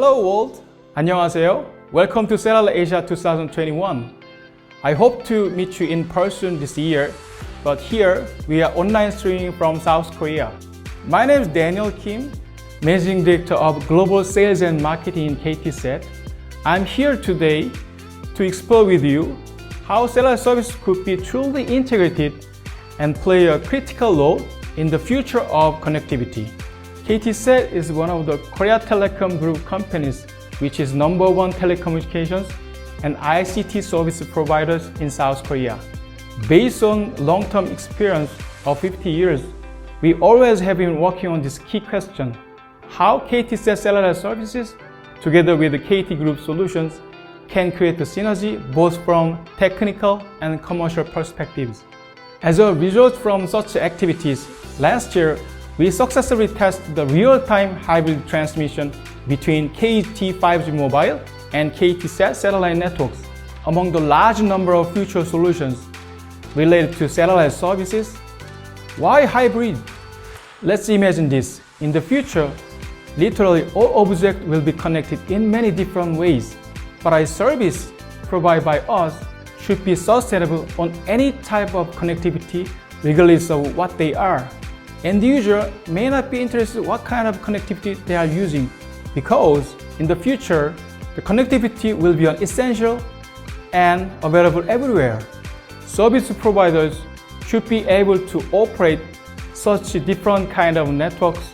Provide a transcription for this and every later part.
Hello world! 안녕하세요. Welcome to SatelliteAsia 2021. I hope to meet you in person this year, but here we are online streaming from South Korea. My name is Daniel Kim, Managing Director of Global Sales and Marketing in KTSat. I'm here today to explore with you how satellite service could be truly integrated and play a critical role in the future of connectivity. KTSat is one of the Korea Telecom Group companies which is #1 telecommunications and ICT service providers in South Korea. Based on long-term experience of 50 years, we always have been working on this key question: how KTSat satellite services, together with the KT Group solutions, can create a synergy both from technical and commercial perspectives. As a result from such activities, last year we successfully tested the real-time hybrid transmission between KT 5G mobile and KTSat satellite networks among the large number of future solutions related to satellite services. Why hybrid? Let's imagine this. In the future, literally all objects will be connected in many different ways, but a service provided by us should be sustainable on any type of connectivity regardless of what they are. End user may not be interested in what kind of connectivity they are using, because in the future, the connectivity will be essential and available everywhere. Service providers should be able to operate such different kind of networks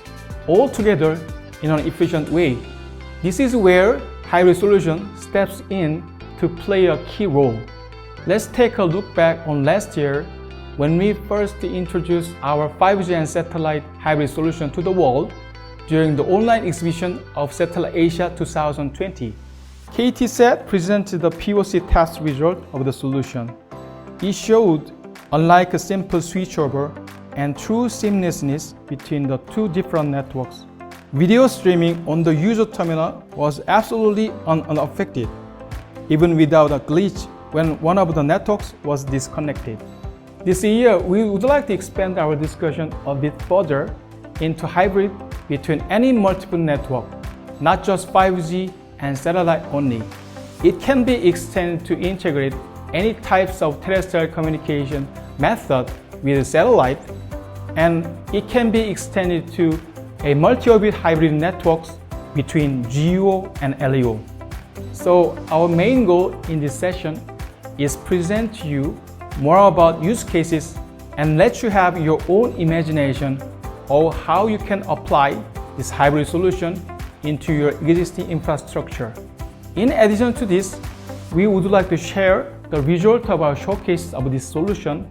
all together in an efficient way. This is where hybrid solution steps in to play a key role. Let's take a look back on last year when we first introduced our 5G and satellite hybrid solution to the world during the online exhibition of SatelliteAsia 2020. KTSat presented the POC test result of the solution. It showed, unlike a simple switchover and true seamlessness between the two different networks, video streaming on the user terminal was absolutely unaffected, even without a glitch when one of the networks was disconnected. This year, we would like to expand our discussion a bit further into hybrid between any multiple network, not just 5G and satellite only. It can be extended to integrate any types of terrestrial communication method with satellite, and it can be extended to a multi-orbit hybrid networks between GEO and LEO. So our main goal in this session is present to you more about use cases and let you have your own imagination of how you can apply this hybrid solution into your existing infrastructure. In addition to this, we would like to share the result of our showcase of this solution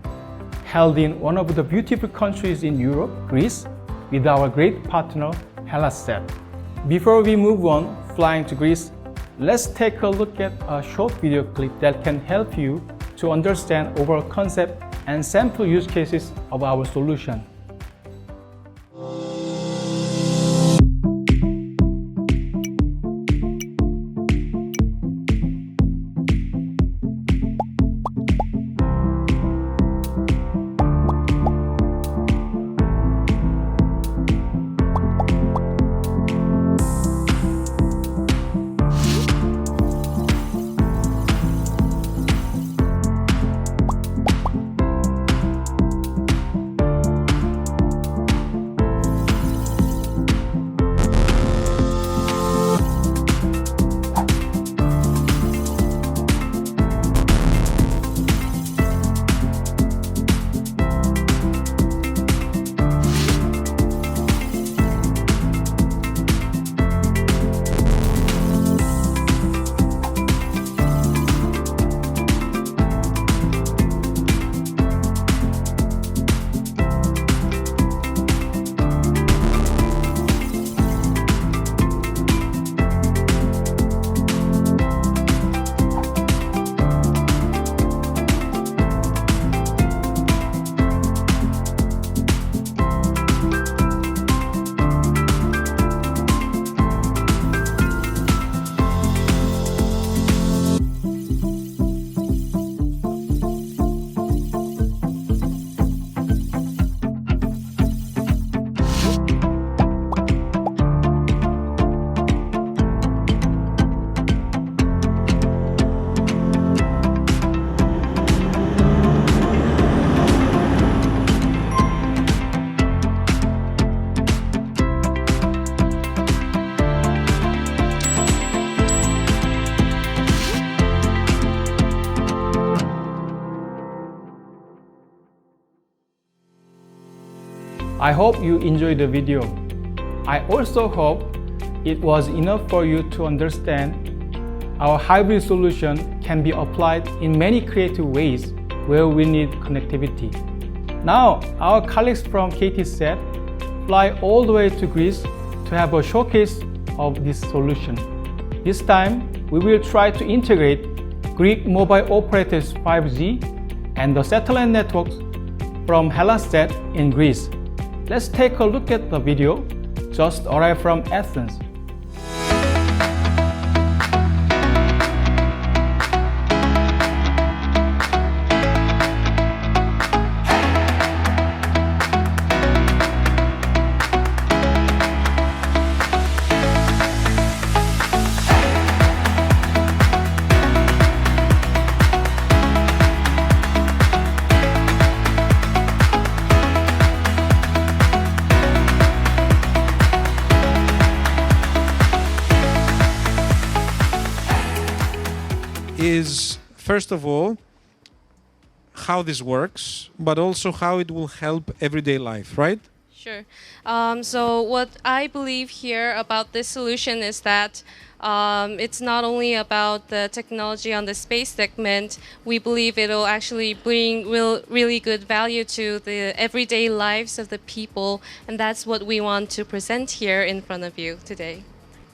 held in one of the beautiful countries in Europe, Greece, with our great partner, HellasSat. Before we move on flying to Greece, let's take a look at a short video clip that can help you to understand overall concept and sample use cases of our solution. I hope you enjoyed the video. I also hope it was enough for you to understand our hybrid solution can be applied in many creative ways where we need connectivity. Now, our colleagues from KTSat fly all the way to Greece to have a showcase of this solution. This time, we will try to integrate Greek mobile operators 5G and the satellite networks from Hellasat in Greece. Let's take a look at the video just arrived from Athens. Is, first of all, how this works, but also how it will help everyday life, right? Sure. So what I believe here about this solution is that it's not only about the technology on the space segment. We believe it'll actually bring really good value to the everyday lives of the people, and that's what we want to present here in front of you today.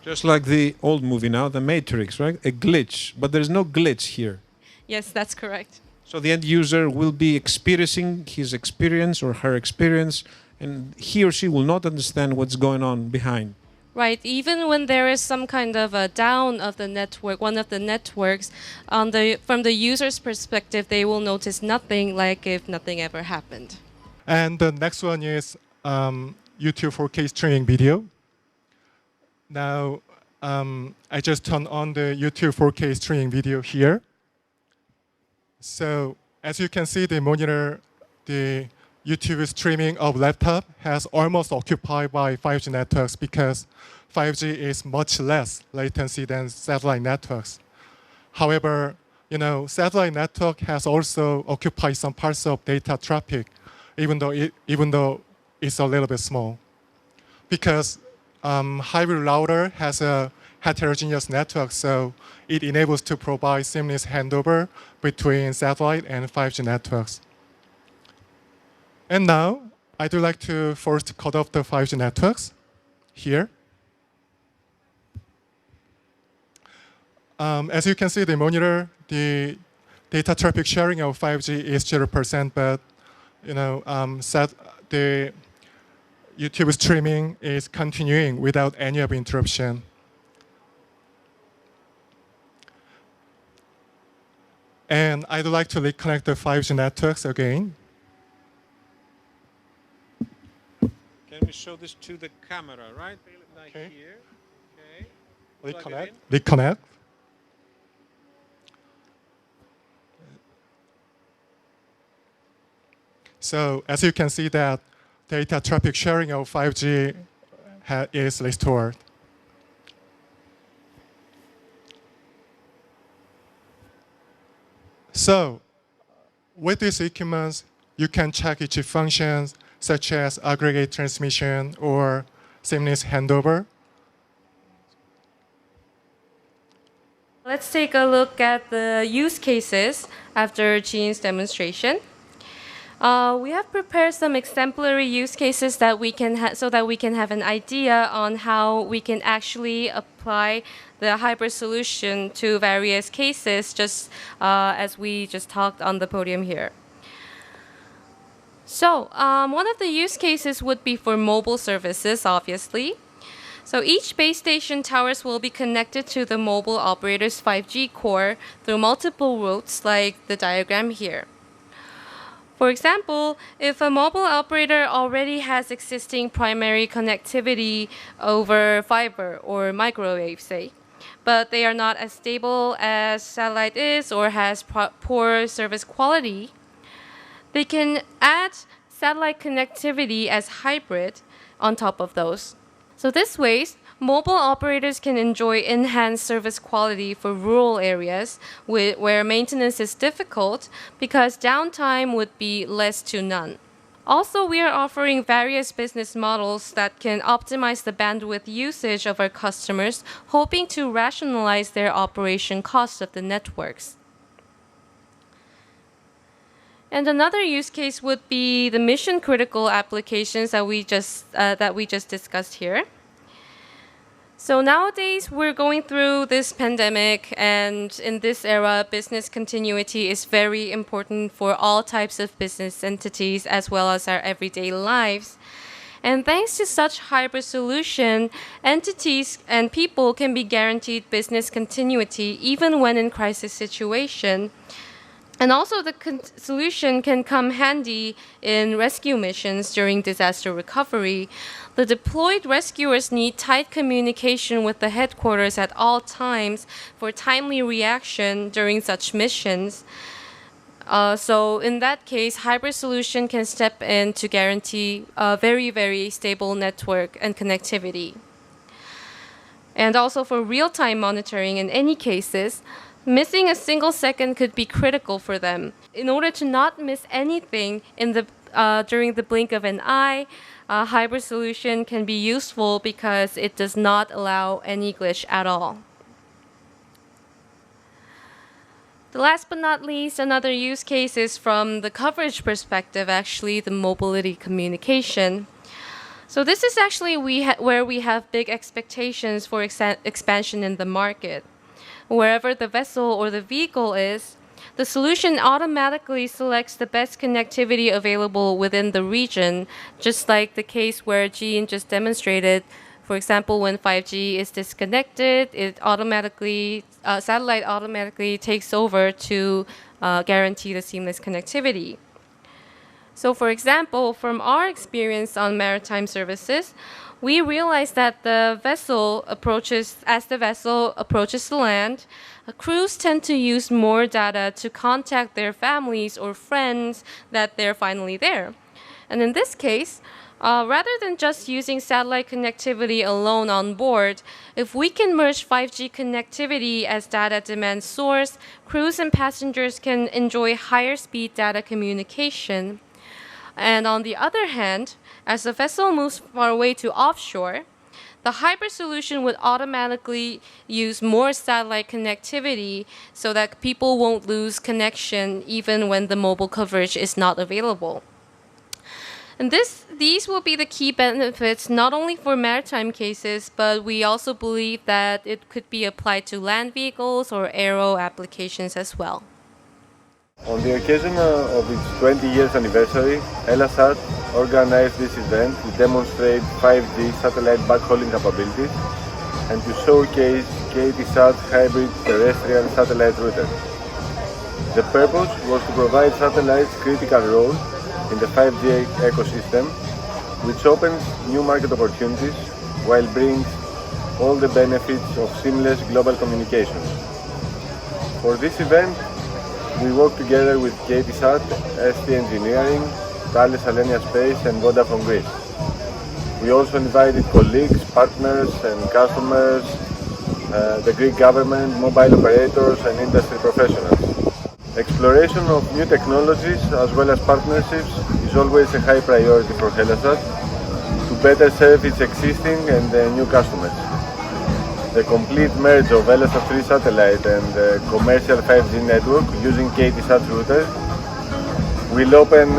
Just like the old movie now, The Matrix, right? A glitch, but there's no glitch here. Yes, that's correct. So the end user will be experiencing his experience or her experience, and he or she will not understand what's going on behind. Right. Even when there is some kind of a down of the network, one of the networks, from the user's perspective, they will notice nothing, like if nothing ever happened. And the next one is YouTube 4K streaming video. Now, I just turned on the YouTube 4K streaming video here. So, as you can see, the monitor, the YouTube streaming of laptop has almost occupied by 5G networks because 5G is much less latency than satellite networks. However, satellite network has also occupied some parts of data traffic, even though it's a little bit small, because hybrid router has a heterogeneous network, so it enables to provide seamless handover between satellite and 5G networks. And now, I would like to first cut off the 5G networks here. As you can see, the monitor, the data traffic sharing of 5G is 0%, but the YouTube streaming is continuing without any of interruption. And I'd like to reconnect the 5G networks again. Can we show this to the camera, right? Like Okay. here. Okay. Plug it Reconnect. So as you can see that data traffic sharing of 5G is restored. So with these equipments, you can check each functions such as aggregate transmission or seamless handover. Let's take a look at the use cases after Jean's demonstration. We have prepared some exemplary use cases that we can so that we can have an idea on how we can actually apply the hybrid solution to various cases, just as we just talked on the podium here. So one of the use cases would be for mobile services, obviously. So each base station towers will be connected to the mobile operator's 5G core through multiple routes like the diagram here. For example, if a mobile operator already has existing primary connectivity over fiber or microwave, say, but they are not as stable as satellite is or has poor service quality, they can add satellite connectivity as hybrid on top of those. So this way, mobile operators can enjoy enhanced service quality for rural areas where maintenance is difficult because downtime would be less to none. Also, we are offering various business models that can optimize the bandwidth usage of our customers, hoping to rationalize their operation costs of the networks. And another use case would be the mission-critical applications that we just discussed here. So nowadays, we're going through this pandemic, and in this era, business continuity is very important for all types of business entities as well as our everyday lives. And thanks to such hybrid solution, entities and people can be guaranteed business continuity even when in crisis situation. And also the solution can come handy in rescue missions during disaster recovery. The deployed rescuers need tight communication with the headquarters at all times for timely reaction during such missions. So in that case, hybrid solution can step in to guarantee a very, very stable network and connectivity. And also for real-time monitoring in any cases, missing a single second could be critical for them. In order to not miss anything during the blink of an eye, a hybrid solution can be useful because it does not allow any glitch at all. The last but not least, another use case is from the coverage perspective, actually, the mobility communication. So this is actually where we have big expectations for expansion in the market. Wherever the vessel or the vehicle is, the solution automatically selects the best connectivity available within the region, just like the case where Jean just demonstrated. For example, when 5G is disconnected, satellite automatically takes over to guarantee the seamless connectivity. So for example, from our experience on maritime services, we realized that as the vessel approaches the land, crews tend to use more data to contact their families or friends that they're finally there. And in this case, rather than just using satellite connectivity alone on board, if we can merge 5G connectivity as data demand source, crews and passengers can enjoy higher speed data communication. And on the other hand, as the vessel moves far away to offshore, the hybrid solution would automatically use more satellite connectivity so that people won't lose connection even when the mobile coverage is not available. And these will be the key benefits not only for maritime cases, but we also believe that it could be applied to land vehicles or aero applications as well. On the occasion of its 20 years anniversary, Elasat organized this event to demonstrate 5G satellite backhauling capabilities and to showcase KTSat's hybrid terrestrial satellite router. The purpose was to provide satellites critical role in the 5G ecosystem, which opens new market opportunities while brings all the benefits of seamless global communications. For this event, we worked together with KTSat, ST Engineering, Thales Alenia Space and Vodafone Greece. We also invited colleagues, partners and customers, the Greek government, mobile operators and industry professionals. Exploration of new technologies as well as partnerships is always a high priority for Elasat to better serve its existing and new customers. The complete merge of Elasat 3 satellite and the commercial 5G network using KTSat router will open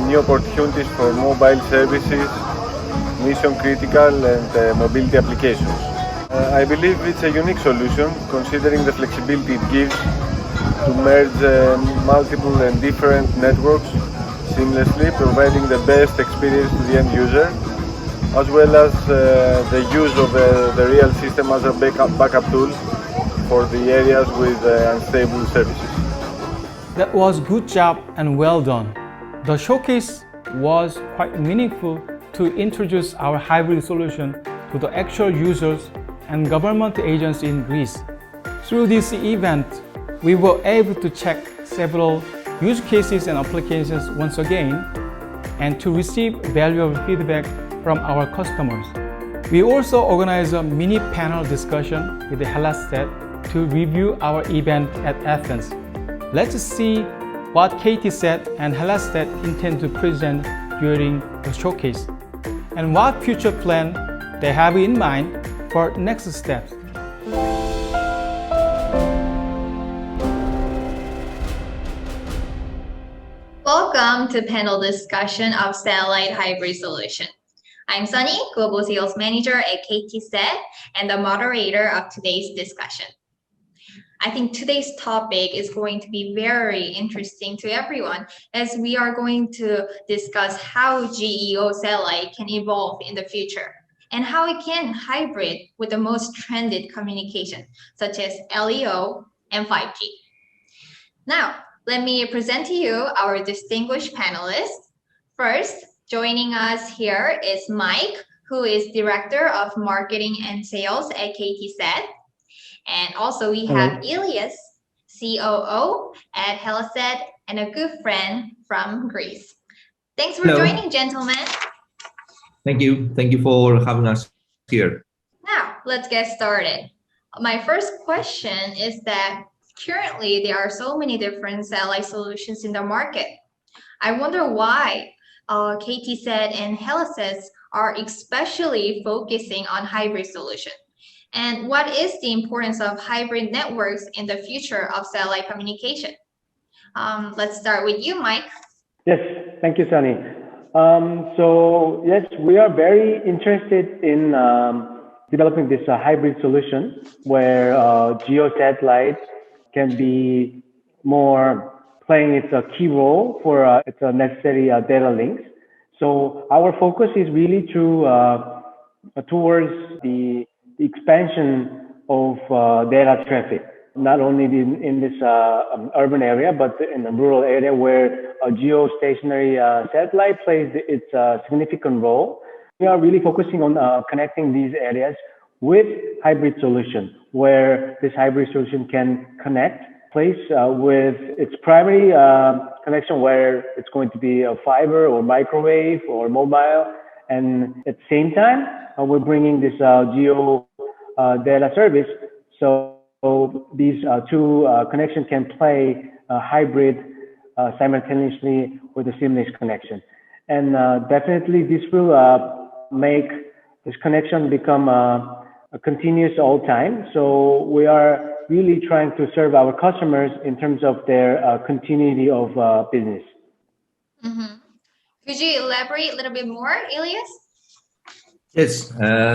new opportunities for mobile services, mission critical and mobility applications. I believe it's a unique solution considering the flexibility it gives to merge multiple and different networks seamlessly, providing the best experience to the end user, as well as the use of the real system as a backup tool for the areas with unstable services. That was good job and well done. The showcase was quite meaningful to introduce our hybrid solution to the actual users and government agencies in Greece. Through this event, we were able to check several use cases and applications once again and to receive valuable feedback from our customers. We also organized a mini panel discussion with the Helasat to review our event at Athens. Let's see what KTSat and Helasat intend to present during the showcase and what future plan they have in mind for next steps. Welcome to panel discussion of satellite hybrid solution. I'm Sunny, Global Sales Manager at KTSat and the moderator of today's discussion. I think today's topic is going to be very interesting to everyone as we are going to discuss how GEO satellite can evolve in the future and how it can hybrid with the most trended communication such as LEO and 5G. Now, let me present to you our distinguished panelists. First, joining us here is Mike, who is Director of Marketing and Sales at KTSat. And also we have Ilias, COO at Helasat, and a good friend from Greece. Thanks for joining, gentlemen. Thank you. Thank you for having us here. Now, let's get started. My first question is that currently there are so many different satellite solutions in the market. I wonder why KTSat and Helasat are especially focusing on hybrid solution. And what is the importance of hybrid networks in the future of satellite communication? Let's start with you, Mike. Yes, thank you, Sunny. So yes, we are very interested in developing this hybrid solution where GEO satellite can be more playing its key role for its necessary data links. So our focus is really towards the expansion of data traffic, not only in this urban area, but in the rural area where a geostationary satellite plays its significant role. We are really focusing on connecting these areas with hybrid solution, where this hybrid solution can connect place with its primary connection, where it's going to be a fiber or microwave or mobile. And at the same time, we're bringing this GEO data service. So these two connections can play hybrid simultaneously with a seamless connection. And definitely this will make this connection become a continuous all time. So we are really trying to serve our customers in terms of their continuity of business. Mm-hmm. Could you elaborate a little bit more, Ilias? Yes,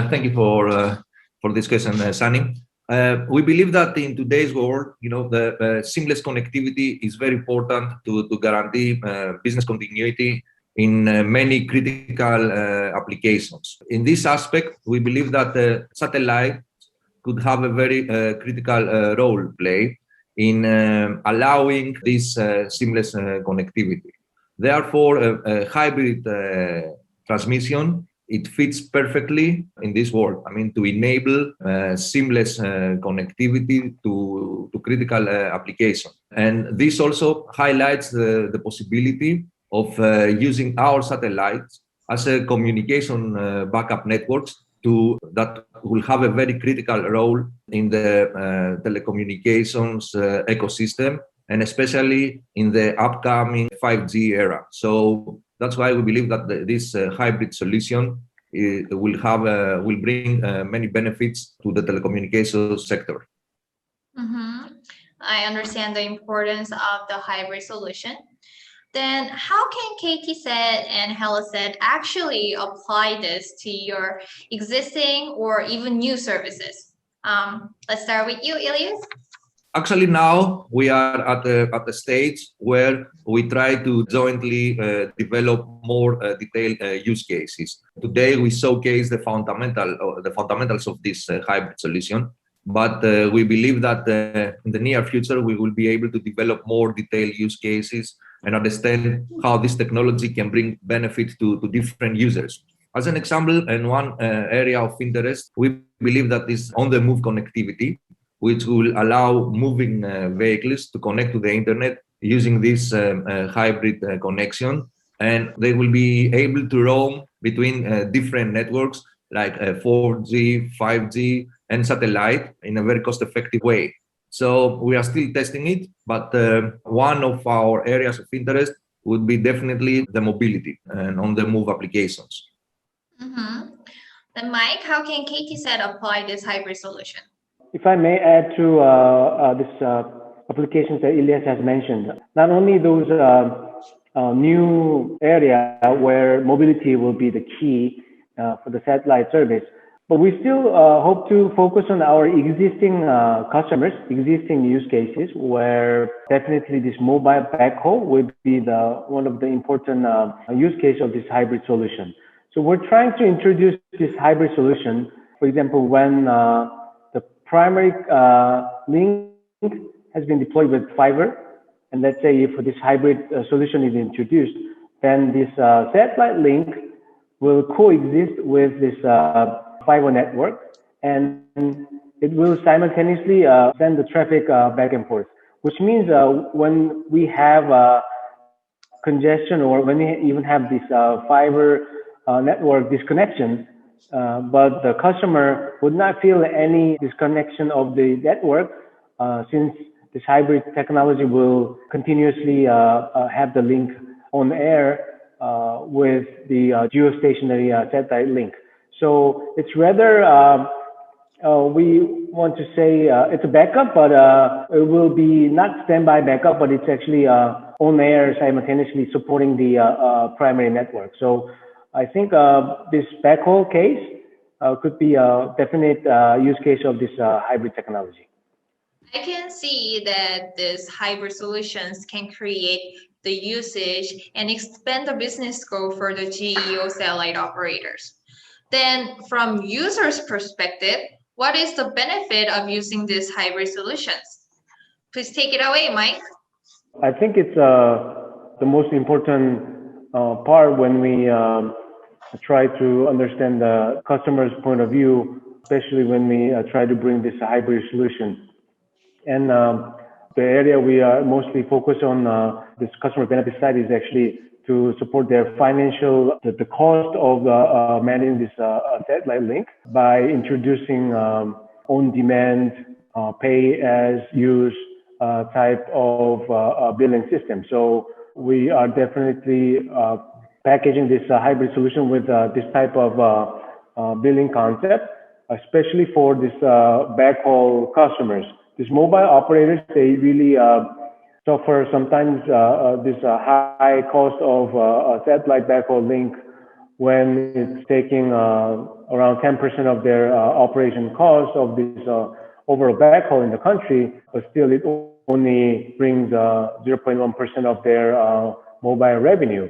thank you for this question, Sunny. We believe that in today's world, the seamless connectivity is very important to guarantee business continuity in many critical applications. In this aspect, we believe that satellite could have a very critical role play in allowing this seamless connectivity. Therefore, a hybrid transmission, it fits perfectly in this world. I mean, to enable seamless connectivity to critical applications. And this also highlights the possibility of using our satellites as a communication backup networks that will have a very critical role in the telecommunications ecosystem, and especially in the upcoming 5G era. So that's why we believe that this hybrid solution will bring many benefits to the telecommunications sector. Mm-hmm. I understand the importance of the hybrid solution. Then how can KTSat and Helasat actually apply this to your existing or even new services? Let's start with you, Ilias. Actually, now we are at the stage where we try to jointly develop more detailed use cases. Today, we showcase the fundamentals of this hybrid solution, but we believe that in the near future, we will be able to develop more detailed use cases and understand how this technology can bring benefit to different users. As an example, in one area of interest, we believe that this on-the-move connectivity, which will allow moving vehicles to connect to the internet using this hybrid connection. And they will be able to roam between different networks like 4G, 5G, and satellite in a very cost-effective way. So we are still testing it, but one of our areas of interest would be definitely the mobility and on-the-move applications. Mm-hmm. Then Mike, how can KTSAT apply this hybrid solution? If I may add to this applications that Ilyas has mentioned, not only those new area where mobility will be the key for the satellite service, but we still hope to focus on our existing customers, existing use cases, where definitely this mobile backhaul would be one of the important use case of this hybrid solution. So we're trying to introduce this hybrid solution. For example, when the primary link has been deployed with fiber, and let's say if this hybrid solution is introduced, then this satellite link will coexist with this fiber network, and it will simultaneously send the traffic back and forth, which means when we have congestion or when we even have this fiber network disconnection, but the customer would not feel any disconnection of the network since this hybrid technology will continuously have the link on air with the geostationary satellite link. So it's rather, we want to say it's a backup, but it will be not standby backup, but it's actually on air simultaneously supporting the primary network. So I think this backhaul case could be a definite use case of this hybrid technology. I can see that these hybrid solutions can create the usage and expand the business scope for the GEO satellite operators. Then from users' perspective, what is the benefit of using these hybrid solutions? Please take it away, Mike. I think it's the most important part when we try to understand the customer's point of view, especially when we try to bring this hybrid solution. And the area we are mostly focused on this customer benefit side is actually to support their financial, the cost of managing this satellite link by introducing on-demand, pay-as-use type of billing system. So we are definitely packaging this hybrid solution with this type of billing concept, especially for this backhaul customers. These mobile operators, they really suffer sometimes this high cost of a satellite backhaul link when it's taking around 10% of their operation cost of this overall backhaul in the country, but still it only brings 0.1% of their mobile revenue.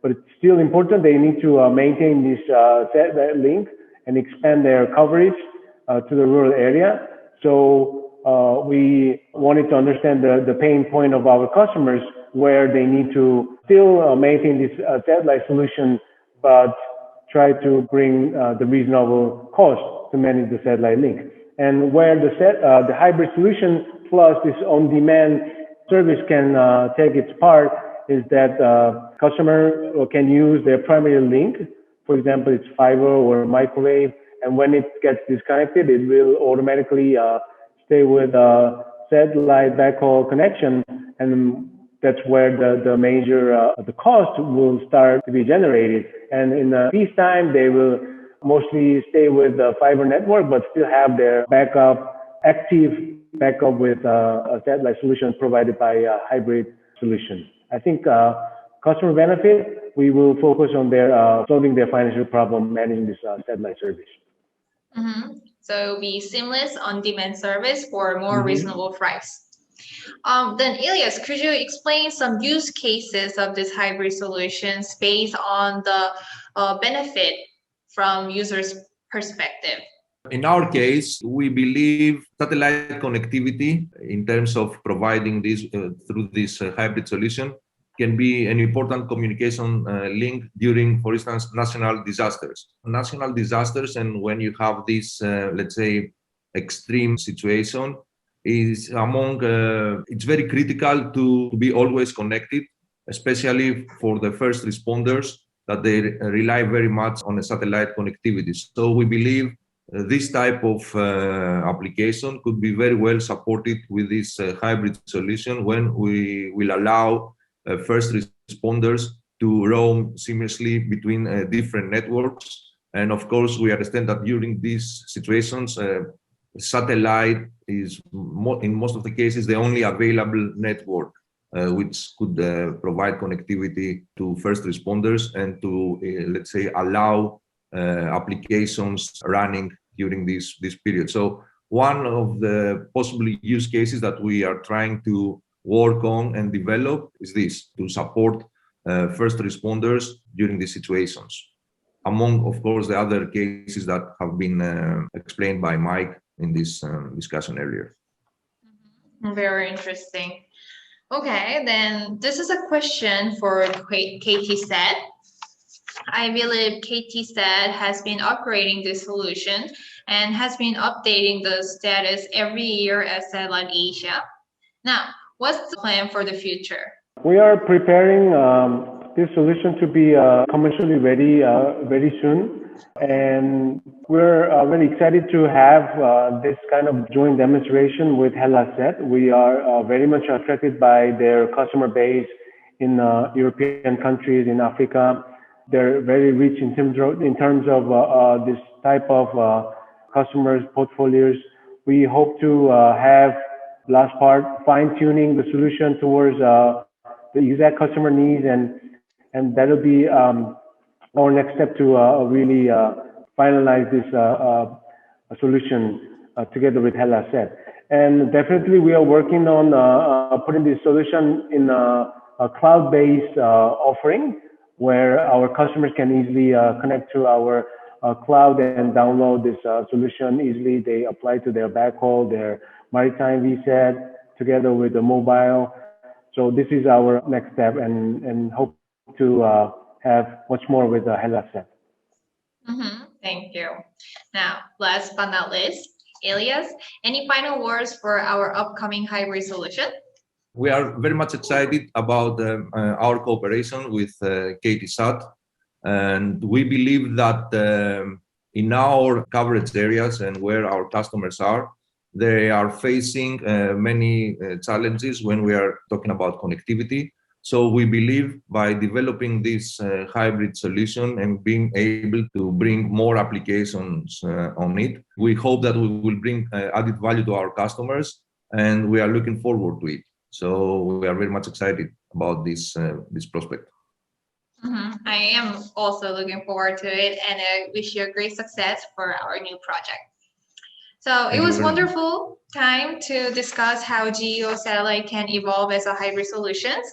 But it's still important. They need to maintain this satellite link and expand their coverage to the rural area. So we wanted to understand the pain point of our customers, where they need to still maintain this satellite solution, but try to bring the reasonable cost to manage the satellite link. And where the hybrid solution plus this on-demand service can take its part is that customer can use their primary link. For example, it's fiber or microwave. And when it gets disconnected, it will automatically stay with a satellite backhaul connection. And that's where the major, the cost will start to be generated. And in peacetime, they will mostly stay with the fiber network, but still have their active backup with a satellite solution provided by a hybrid solution. I think customer benefit, we will focus on their solving their financial problem, managing this satellite service. Mm-hmm. So be seamless on-demand service for more reasonable price. Then Ilyas, could you explain some use cases of this hybrid solutions based on the benefit from users' perspective? In our case, we believe satellite connectivity in terms of providing this through this hybrid solution can be an important communication link during, for instance, national disasters. National disasters, and when you have this, let's say, extreme situation, is among, it's very critical to be always connected, especially for the first responders, that they rely very much on a satellite connectivity. So we believe this type of application could be very well supported with this hybrid solution when we will allow first responders to roam seamlessly between different networks. And of course, we understand that during these situations, satellite is in most of the cases the only available network which could provide connectivity to first responders and to, let's say, allow applications running during this period. So one of the possible use cases that we are trying to work on and develop is this, to support first responders during these situations, among, of course, the other cases that have been explained by Mike in this discussion earlier. Very interesting. Okay, then this is a question for KTSat. I believe KTSat has been upgrading this solution and has been updating the status every year at SatelliteAsia. Now, what's the plan for the future? We are preparing this solution to be commercially ready very soon. And we're very excited to have this kind of joint demonstration with HeLaSat. We are very much attracted by their customer base in European countries, in Africa. They're very rich in terms of this type of customers' portfolios. We hope to have last part fine-tuning the solution towards the exact customer needs, and that'll be our next step to really finalize this solution together with HeLaSat. And definitely we are working on putting this solution in a cloud-based offering where our customers can easily connect to our cloud and download this solution easily. They apply to their backhaul, their maritime VSAT together with the mobile. So this is our next step, and hope to have much more with the HeLaSat. Thank you. Now, last but not least, Elias, any final words for our upcoming hybrid solution? We are very much excited about our cooperation with KTSat, and we believe that in our coverage areas and where our customers are, they are facing many challenges when we are talking about connectivity. So we believe by developing this hybrid solution and being able to bring more applications on it, we hope that we will bring added value to our customers, and we are looking forward to it. So we are very much excited about this prospect. I am also looking forward to it, and I wish you a great success for our new project. So it was wonderful time to discuss how GEO satellite can evolve as a hybrid solutions.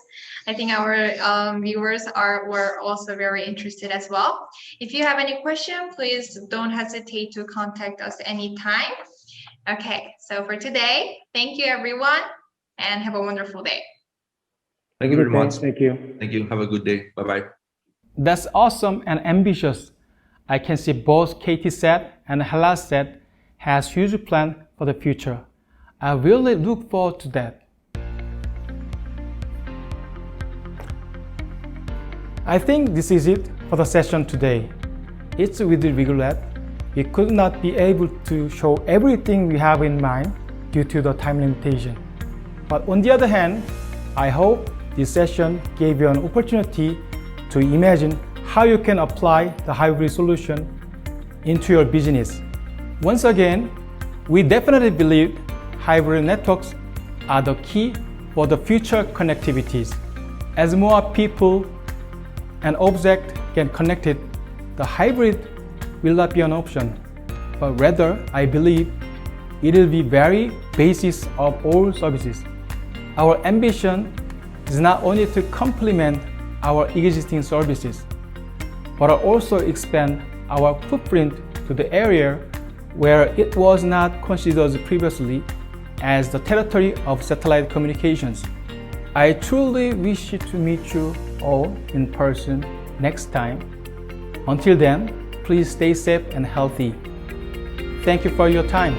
I think our viewers were also very interested as well. If you have any question, please don't hesitate to contact us anytime. Okay, so for today, thank you everyone, and have a wonderful day. Thank you very much. Thank you. Thank you. Have a good day. Bye-bye. That's awesome and ambitious. I can see both KTSat and HeLaSat has huge plan for the future. I really look forward to that. I think this is it for the session today. It's with regret we could not be able to show everything we have in mind due to the time limitation. But on the other hand, I hope this session gave you an opportunity to imagine how you can apply the hybrid solution into your business. Once again, we definitely believe hybrid networks are the key for the future connectivities. As more people and objects get connected, the hybrid will not be an option, but rather I believe it will be very basis of all services. Our ambition is not only to complement our existing services, but also expand our footprint to the area where it was not considered previously as the territory of satellite communications. I truly wish to meet you all in person next time. Until then, please stay safe and healthy. Thank you for your time.